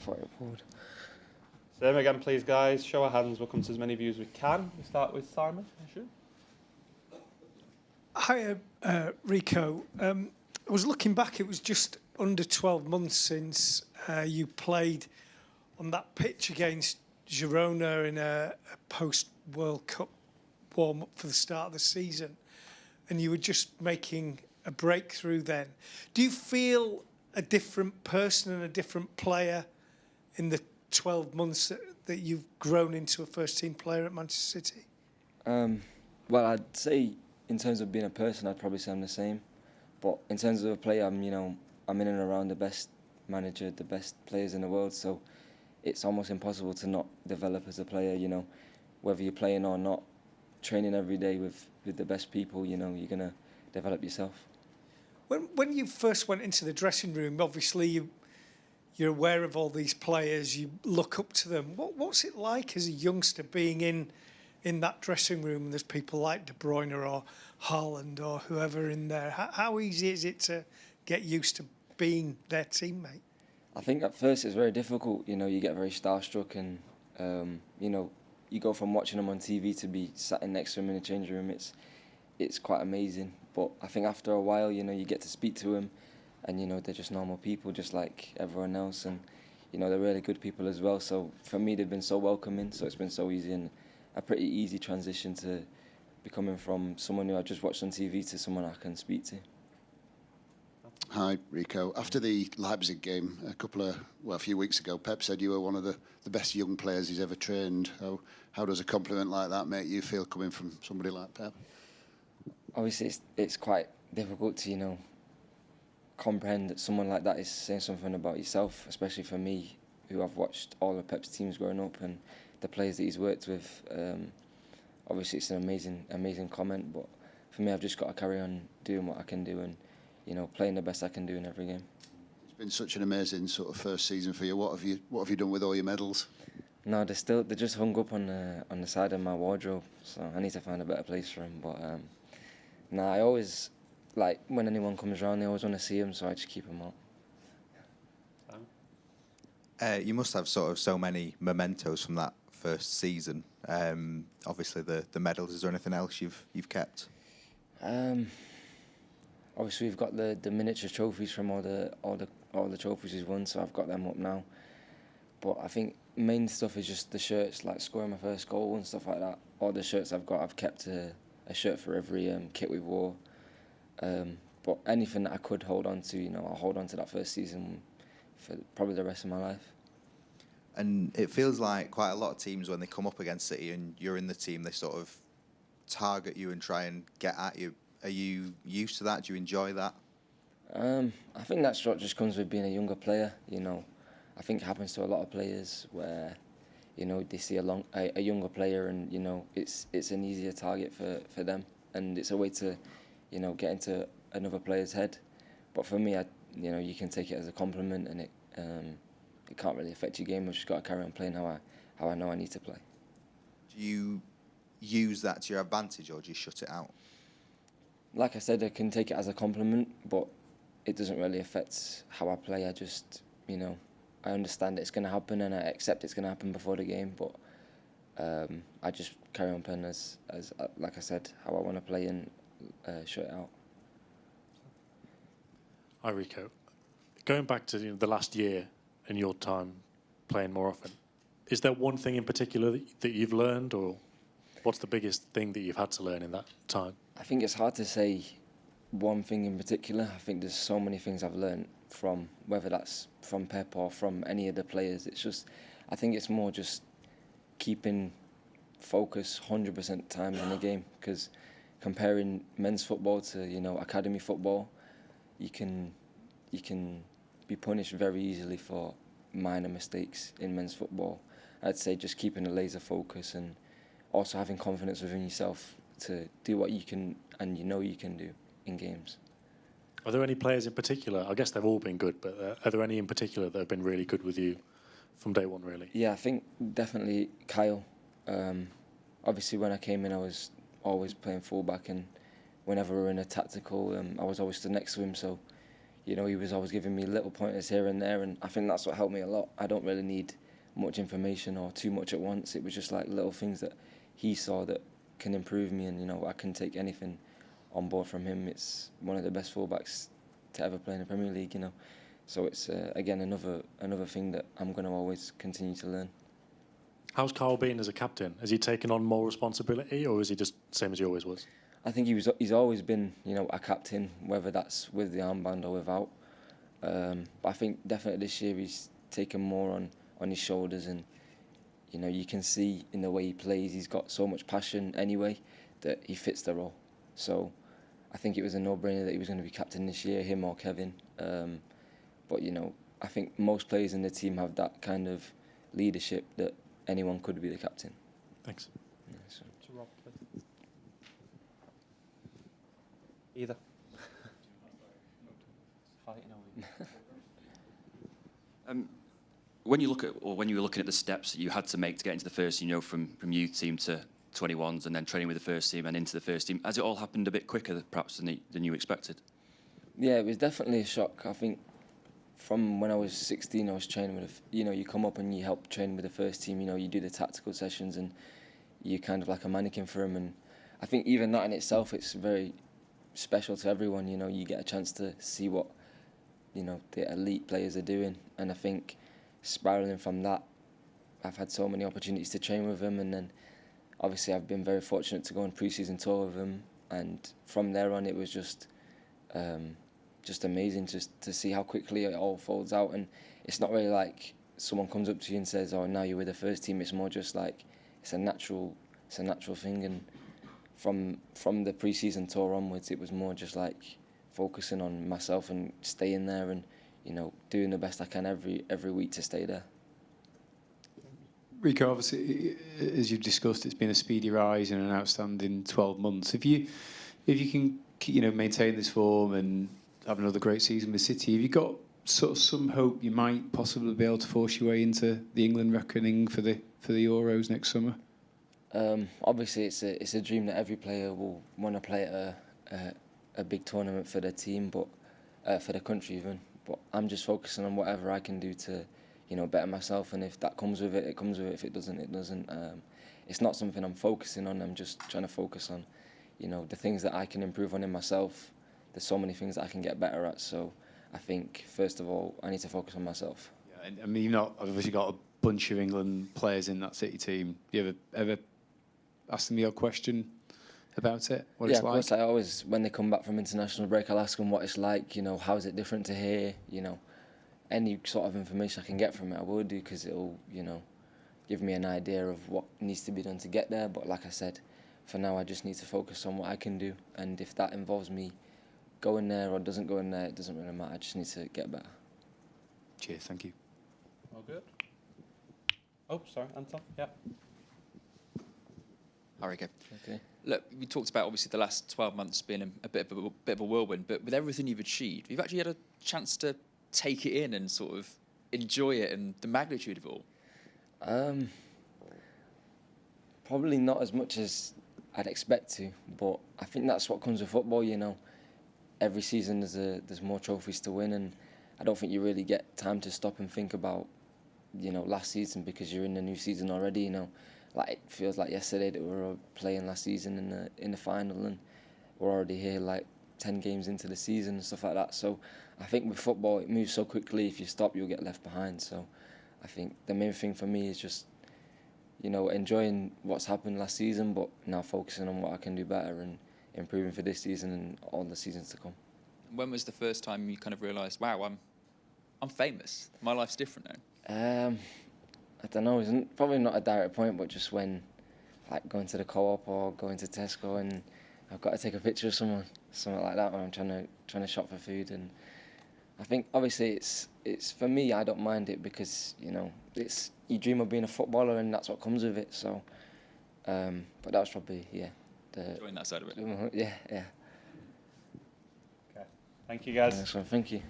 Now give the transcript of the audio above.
thought it would. Same again, please, guys. Show our hands. We'll come to as many views as we can. We start with Simon. Hi, Rico. I was looking back. It was just under 12 months since you played on that pitch against Girona in a post-World Cup warm-up for the start of the season, and you were just making a breakthrough then. Do you feel a different person and a different player in the 12 months that you've grown into a first-team player at Manchester City? Well, I'd say in terms of being a person, I'd probably say I'm the same. But in terms of a player, I'm in and around the best manager, the best players in the world. So it's almost impossible to not develop as a player. Whether you're playing or not, training every day with the best people, you're gonna develop yourself. When you first went into the dressing room, obviously you're aware of all these players. You look up to them. What's it like as a youngster being in that dressing room and there's people like De Bruyne or Haaland or whoever in there? How easy is it to get used to being their teammate? I think at first it's very difficult. You get very starstruck and, you go from watching them on TV to be sat in next to them in the changing room. It's quite amazing. But I think after a while, you get to speak to them and, they're just normal people just like everyone else. And, they're really good people as well. So for me, they've been so welcoming. So it's been so easy and a pretty easy transition to becoming from someone who I just watched on TV to someone I can speak to. Hi, Rico. After the Leipzig game a few weeks ago, Pep said you were one of the best young players he's ever trained. How does a compliment like that make you feel coming from somebody like Pep? Obviously, it's quite difficult to, comprehend that someone like that is saying something about yourself, especially for me, who I've watched all of Pep's teams growing up and the players that he's worked with. Obviously, it's an amazing comment, but for me, I've just got to carry on doing what I can do and, playing the best I can do in every game. It's been such an amazing sort of first season for you. What have you done with all your medals? No, they're just hung up on the side of my wardrobe, so I need to find a better place for them. But I always, like, when anyone comes around, they always want to see them, so I just keep them out. You must have sort of so many mementos from that first season. Obviously, the medals. Is there anything else you've kept? Obviously, we've got the miniature trophies from all the trophies we've won, so I've got them up now. But I think main stuff is just the shirts, like scoring my first goal and stuff like that. All the shirts I've got, I've kept a shirt for every kit we wore. But anything that I could hold on to, I'll hold on to that first season for probably the rest of my life. And it feels like quite a lot of teams, when they come up against City and you're in the team, they sort of target you and try and get at you. Are you used to that? Do you enjoy that? I think that's what just comes with being a younger player. I think it happens to a lot of players where, they see a younger player and, it's an easier target for them. And it's a way to, get into another player's head. But for me, you can take it as a compliment and it can't really affect your game. I've just got to carry on playing how I know I need to play. Do you use that to your advantage or do you shut it out? Like I said, I can take it as a compliment, but it doesn't really affect how I play. I just, I understand it's going to happen and I accept it's going to happen before the game, but I just carry on playing as like I said, how I want to play and shut it out. Hi, Rico. Going back to the last year and your time playing more often, is there one thing in particular that you've learned, or what's the biggest thing that you've had to learn in that time? I think it's hard to say one thing in particular. I think there's so many things I've learned from, whether that's from Pep or from any of the players. It's just, I think it's more just keeping focus 100% time in the game, because comparing men's football to, academy football, you can be punished very easily for minor mistakes in men's football. I'd say just keeping a laser focus and also having confidence within yourself to do what you can and you can do in games. Are there any players in particular? I guess they've all been good, but are there any in particular that have been really good with you from day one, really? Yeah, I think definitely Kyle. Obviously, when I came in, I was always playing fullback, and whenever we were in a tactical, I was always stood next to him. So, you know, he was always giving me little pointers here and there, and I think that's what helped me a lot. I don't really need much information or too much at once. It was just like little things that he saw that can improve me, and you know, I can take anything on board from him. It's one of the best fullbacks to ever play in the Premier League, you know. So it's again another thing that I'm going to always continue to learn. How's Carl been as a captain? Has he taken on more responsibility, or is he just same as he always was? I think he's always been, you know, a captain, whether that's with the armband or without. But I think definitely this year he's taken more on his shoulders, and you know, you can see in the way he plays, he's got so much passion anyway that he fits the role. So I think it was a no-brainer that he was going to be captain this year, him or Kevin. But you know, I think most players in the team have that kind of leadership that anyone could be the captain. Thanks. Yeah, so. To Rob, please. Either. When you look at, or when you were looking at the steps that you had to make to get into the first team, you know, from youth team to 21s and then training with the first team and into the first team, has it all happened a bit quicker perhaps than you expected? Yeah, it was definitely a shock. I think from when I was 16, I was training with, you know, you come up and you help train with the first team, you know, you do the tactical sessions and you're kind of like a mannequin for them. And I think even that in itself, it's very special to everyone, you know, you get a chance to see what, you know, the elite players are doing. And I think spiralling from that, I've had so many opportunities to train with them, and then obviously I've been very fortunate to go on pre-season tour with them, and from there on it was just amazing just to see how quickly it all folds out. And it's not really like someone comes up to you and says, oh, now you're with the first team. It's more just like it's a natural thing. And from the pre-season tour onwards, it was more just like focusing on myself and staying there and, you know, doing the best I can every week to stay there. Rico, obviously, as you've discussed, it's been a speedy rise and an outstanding 12 months. If you can, you know, maintain this form and have another great season with City, have you got sort of some hope you might possibly be able to force your way into the England reckoning for the Euros next summer? Obviously, it's a dream that every player will want to play at a big tournament for their team, but for the country even. But I'm just focusing on whatever I can do to, you know, better myself. And if that comes with it, it comes with it. If it doesn't, it doesn't. It's not something I'm focusing on. I'm just trying to focus on, you know, the things that I can improve on in myself. There's so many things that I can get better at. So I think, first of all, I need to focus on myself. Yeah, and, I mean, you've not obviously got a bunch of England players in that City team. You ever asked them your question about it? What it's like? Yeah, of course. I always, when they come back from international break, I'll ask them what it's like. You know, how is it different to here? You know, any sort of information I can get from it, I will do, because it'll, you know, give me an idea of what needs to be done to get there. But like I said, for now, I just need to focus on what I can do. And if that involves me going there or doesn't go in there, it doesn't really matter. I just need to get better. Cheers, thank you. All good. Oh, sorry, Anton. Yeah. Hi, Rico. Okay. Look, we talked about obviously the last 12 months being a bit of a whirlwind, but with everything you've achieved, you've actually had a chance to take it in and sort of enjoy it and the magnitude of it all. Probably not as much as I'd expect to, but I think that's what comes with football. You know, every season there's more trophies to win, and I don't think you really get time to stop and think about, you know, last season, because you're in the new season already. You know, like it feels like yesterday that we were playing last season in the final, and we're already here like 10 games into the season and stuff like that. So I think with football, it moves so quickly. If you stop, you'll get left behind. So I think the main thing for me is just, you know, enjoying what's happened last season, but now focusing on what I can do better and improving for this season and all the seasons to come. When was the first time you kind of realised, wow, I'm famous. My life's different now? I don't know. It's probably not a direct point, but just when, like, going to the co-op or going to Tesco and I've got to take a picture of someone, something like that, when I'm trying to shop for food. And I think obviously it's for me, I don't mind it, because, you know, it's, you dream of being a footballer and that's what comes with it. So, but that was probably, yeah. Enjoying that side of it. Yeah. Okay. Thank you, guys. Thank you.